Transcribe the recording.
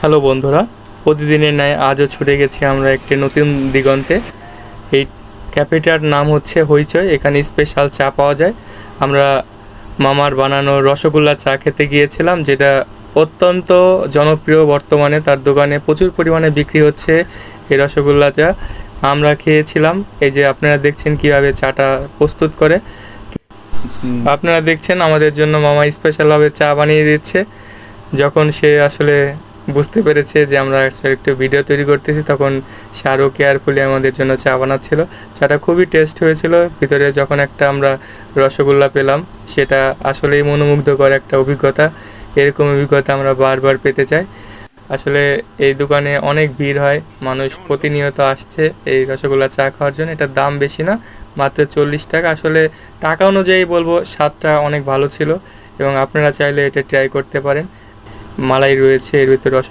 Hello বন্ধুরা, প্রতিদিনের ন্যায় আজও ছুটে গেছি আমরা একটি নতুন দিগন্তে। এই ক্যাফেটার নাম হচ্ছে হইচই। এখানে স্পেশাল চা পাওয়া যায়। আমরা মামার বানানো রসগোল্লা চা খেতে গিয়েছিলাম, যেটা অত্যন্ত জনপ্রিয়। বর্তমানে তার দোকানে প্রচুর পরিমাণে বিক্রি হচ্ছে এই রসগোল্লা চা। আমরা খেয়েছিলাম। এই যে আপনারা দেখছেন কিভাবে চাটা প্রস্তুত করে। আপনারা দেখছেন আমাদের জন্য মামা স্পেশালভাবে চা বানিয়ে দিচ্ছে। যখন সে আসলে বুঝতে পেরেছে যে আমরা আসলে একটু ভিডিও তৈরি করতেছি, তখন সে আরও কেয়ারফুলি আমাদের জন্য চা বানাচ্ছিল। চাটা খুবই টেস্ট হয়েছিল। ভিতরে যখন একটা আমরা রসগোল্লা পেলাম, সেটা আসলেই মনোমুগ্ধকর একটা অভিজ্ঞতা। এরকম অভিজ্ঞতা আমরা বারবার পেতে চাই। আসলে এই দোকানে অনেক ভিড় হয়, মানুষ প্রতিনিয়ত আসছে এই রসগোল্লা চা খাওয়ার জন্য। এটার দাম বেশি না, মাত্র 40 টাকা। আসলে টাকা অনুযায়ী বলবো স্বাদটা অনেক ভালো ছিল এবং আপনারা চাইলে এটা ট্রাই করতে পারেন। মালাই রয়েছে এর ভিতরে, রসগোল্লা